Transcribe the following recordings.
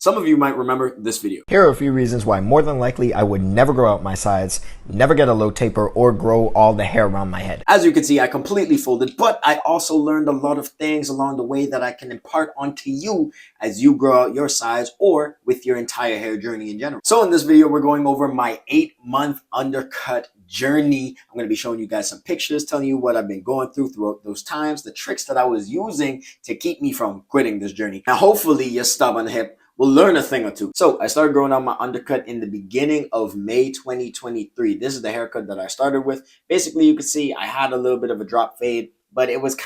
Some of you might remember this video. Here are a few reasons why more than likely I would never grow out my sides, never get a low taper, or grow all the hair around my head. As you can see, I completely folded, but I also learned a lot of things along the way that I can impart onto you as you grow out your sides or with your entire hair journey in general. So in this video, we're going over my 8-month undercut journey. I'm going to be showing you guys some pictures, telling you what I've been going throughout those times, the tricks that I was using to keep me from quitting this journey. Now, hopefully your stubborn hip will learn a thing or two. So I started growing out my undercut in the beginning of May 2023. This is the haircut that I started with. Basically, you can see I had a little bit of a drop fade, but it was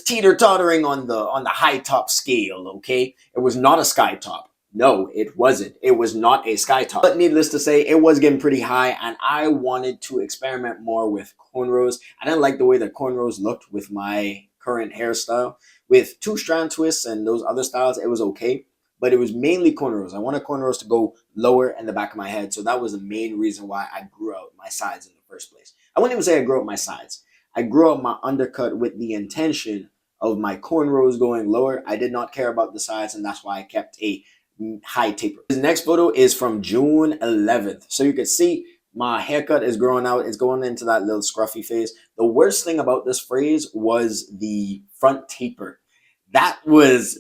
teeter-tottering on the high top scale, okay? It was not a sky top. No, it wasn't. It was not a sky top. But needless to say, it was getting pretty high, and I wanted to experiment more with cornrows. I didn't like the way that cornrows looked with my current hairstyle. With 2-strand twists and those other styles, it was okay. But it was mainly cornrows. I wanted cornrows to go lower in the back of my head. So that was the main reason why I grew out my sides in the first place. I wouldn't even say I grew out my sides. I grew out my undercut with the intention of my cornrows going lower. I did not care about the sides, and that's why I kept a high taper. This next photo is from June 11th. So you can see my haircut is growing out. It's going into that little scruffy phase. The worst thing about this phase was the front taper. That was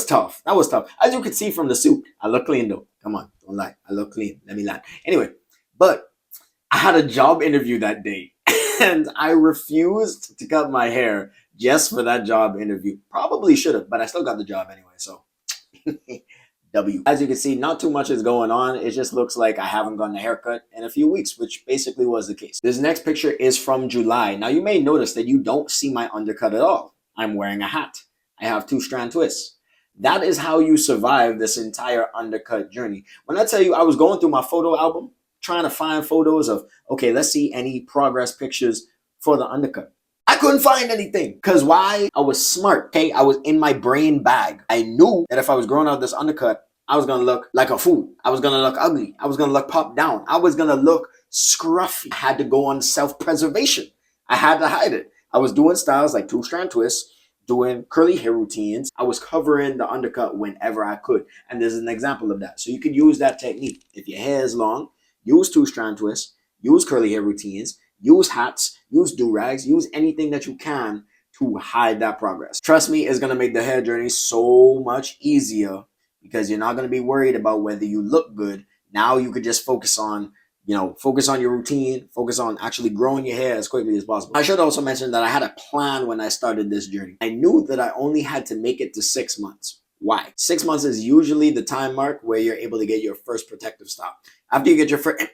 tough. That was tough. As you can see from the suit, I look clean though. Come on, don't lie. I look clean. Let me lie. Anyway, but I had a job interview that day and I refused to cut my hair just for that job interview. Probably should have, but I still got the job anyway, so W. As you can see, not too much is going on. It just looks like I haven't gotten a haircut in a few weeks, which basically was the case. This next picture is from July. Now you may notice that you don't see my undercut at all. I'm wearing a hat. I have 2-strand twists. That is how you survive this entire undercut journey. When I tell you I was going through my photo album, trying to find photos of, okay, let's see any progress pictures for the undercut. I couldn't find anything. Because why? I was smart, okay? I was in my brain bag. I knew that if I was growing out this undercut, I was going to look like a fool. I was going to look ugly. I was going to look popped down. I was going to look scruffy. I had to go on self-preservation. I had to hide it. I was doing styles like 2-strand twists, doing curly hair routines. I was covering the undercut whenever I could. And this is an example of that. So you could use that technique. If your hair is long, use 2-strand twists, use curly hair routines, use hats, use do-rags, use anything that you can to hide that progress. Trust me, it's going to make the hair journey so much easier because you're not going to be worried about whether you look good. Now you could just focus on your routine, focus on actually growing your hair as quickly as possible. I should also mention that I had a plan when I started this journey. I knew that I only had to make it to 6 months. Why? 6 months is usually the time mark where you're able to get your first protective style. After you get your first...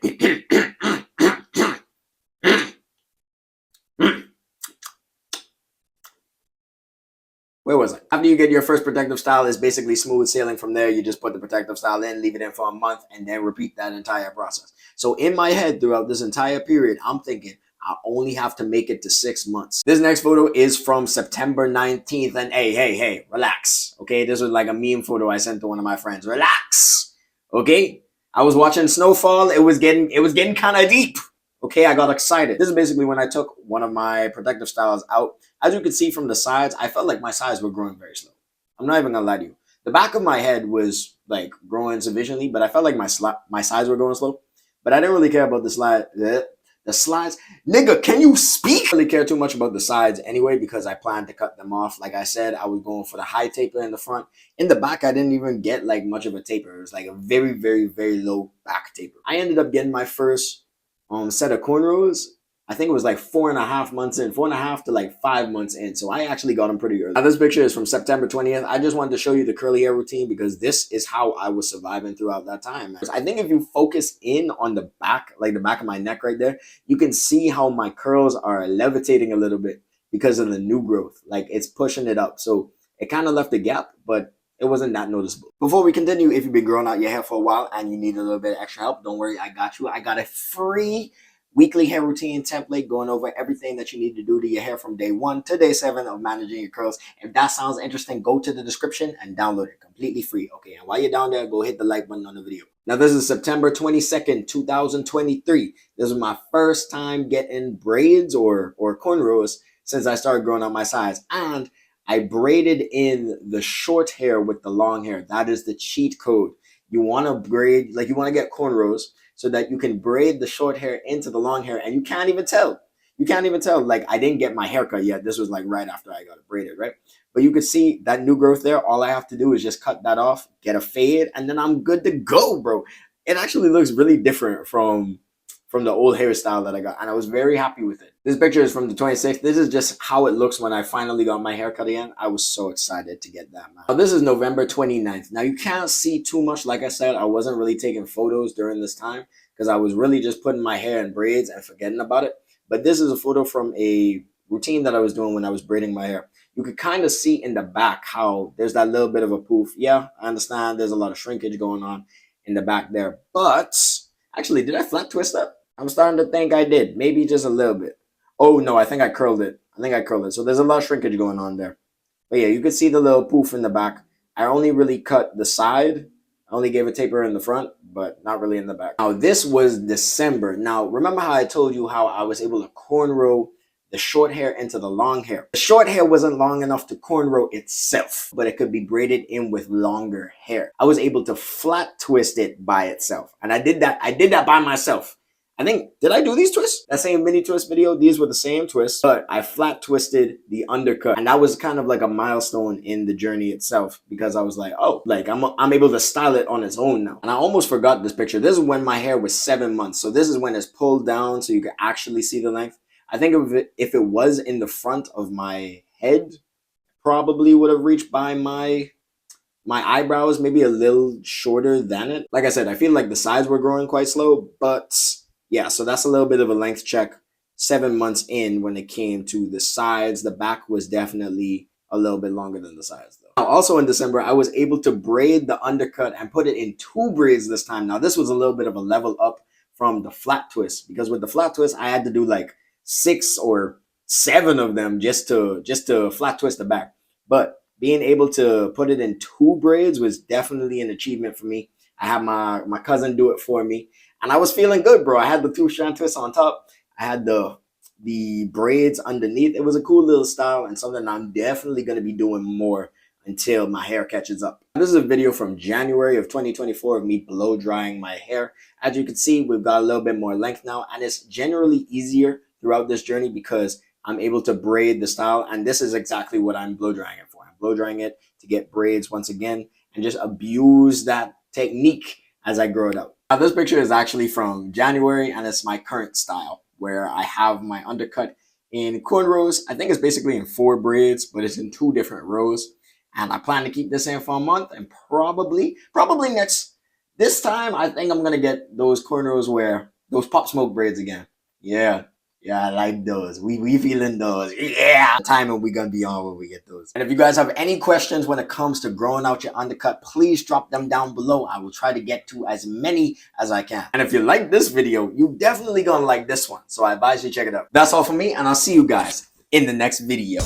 Where was I? After you get your first protective style, it's basically smooth sailing from there. You just put the protective style in, leave it in for a month, and then repeat that entire process. So in my head, throughout this entire period, I'm thinking I only have to make it to 6 months. This next photo is from September 19th. And hey, relax. Okay, this was like a meme photo I sent to one of my friends. Relax. Okay? I was watching snowfall. It was getting kind of deep. Okay, I got excited. This is basically when I took one of my protective styles out. As you can see from the sides, I felt like my sides were growing very slow. I'm not even gonna lie to you. The back of my head was like growing sufficiently, but I felt like my sides were going slow. But I didn't really care about the slides. Nigga, can you speak? I didn't really care too much about the sides anyway because I planned to cut them off. Like I said, I was going for the high taper in the front. In the back, I didn't even get like much of a taper. It was like a very, very, very low back taper. I ended up getting my first set of cornrows. I think it was like 4.5 months in, 4.5 to like 5 months in. So I actually got them pretty early. Now this picture is from September 20th. I just wanted to show you the curly hair routine because this is how I was surviving throughout that time. I think if you focus in on the back, like the back of my neck right there, you can see how my curls are levitating a little bit because of the new growth. Like it's pushing it up. So it kind of left a gap, but it wasn't that noticeable. Before we continue, if you've been growing out your hair for a while and you need a little bit of extra help, don't worry, I got you. I got a free weekly hair routine template going over everything that you need to do to your hair from day 1 to day 7 of managing your curls. If that sounds interesting, go to the description and download it completely free. Okay, and while you're down there, go hit the like button on the video. Now this is September 22nd, 2023. This is my first time getting braids or cornrows since I started growing out my sides. And I braided in the short hair with the long hair. That is the cheat code. You want to braid, like you want to get cornrows so that you can braid the short hair into the long hair and you can't even tell. You can't even tell. Like, I didn't get my haircut yet. This was like right after I got it braided, right? But you can see that new growth there. All I have to do is just cut that off, get a fade, and then I'm good to go, bro. It actually looks really different from the old hairstyle that I got, and I was very happy with it. This picture is from the 26th. This is just how it looks when I finally got my haircut again. I was so excited to get that, man. Now, this is November 29th. Now, you can't see too much. Like I said, I wasn't really taking photos during this time because I was really just putting my hair in braids and forgetting about it. But this is a photo from a routine that I was doing when I was braiding my hair. You could kind of see in the back how there's that little bit of a poof. Yeah, I understand there's a lot of shrinkage going on in the back there. But actually, did I flat twist that? I'm starting to think I did. Maybe just a little bit. Oh, no, I think I curled it. So there's a lot of shrinkage going on there. But yeah, you can see the little poof in the back. I only really cut the side. I only gave a taper in the front, but not really in the back. Now, this was December. Now, remember how I told you how I was able to cornrow the short hair into the long hair? The short hair wasn't long enough to cornrow itself, but it could be braided in with longer hair. I was able to flat twist it by itself. And I did that by myself. I think, did I do these twists? That same mini twist video, these were the same twists, but I flat twisted the undercut. And that was kind of like a milestone in the journey itself because I was like, oh, like I'm able to style it on its own now. And I almost forgot this picture. This is when my hair was 7 months. So this is when it's pulled down so you can actually see the length. I think if it was in the front of my head, probably would have reached by my eyebrows, maybe a little shorter than it. Like I said, I feel like the sides were growing quite slow, but yeah, so that's a little bit of a length check. 7 months in when it came to the sides. The back was definitely a little bit longer than the sides though. Now, also in December, I was able to braid the undercut and put it in 2 braids this time. Now, this was a little bit of a level up from the flat twist because with the flat twist, I had to do like 6 or 7 of them just to flat twist the back. But being able to put it in 2 braids was definitely an achievement for me. I had my cousin do it for me. And I was feeling good, bro. I had the 2-strand twist on top. I had the braids underneath. It was a cool little style and something I'm definitely going to be doing more until my hair catches up. This is a video from January of 2024 of me blow drying my hair. As you can see, we've got a little bit more length now, and it's generally easier throughout this journey because I'm able to braid the style, and this is exactly what I'm blow drying it for. I'm blow drying it to get braids once again and just abuse that technique as I grow it out. Now, this picture is actually from January, and it's my current style where I have my undercut in cornrows. I think it's basically in 4 braids, but it's in 2 different rows. And I plan to keep this in for a month and probably this time, I think I'm going to get those cornrows where those pop smoke braids again. Yeah, I like those. We feeling those. Yeah. The timing we gonna be on when we get those. And if you guys have any questions when it comes to growing out your undercut, please drop them down below. I will try to get to as many as I can. And if you like this video, you definitely gonna like this one. So I advise you check it out. That's all for me, and I'll see you guys in the next video.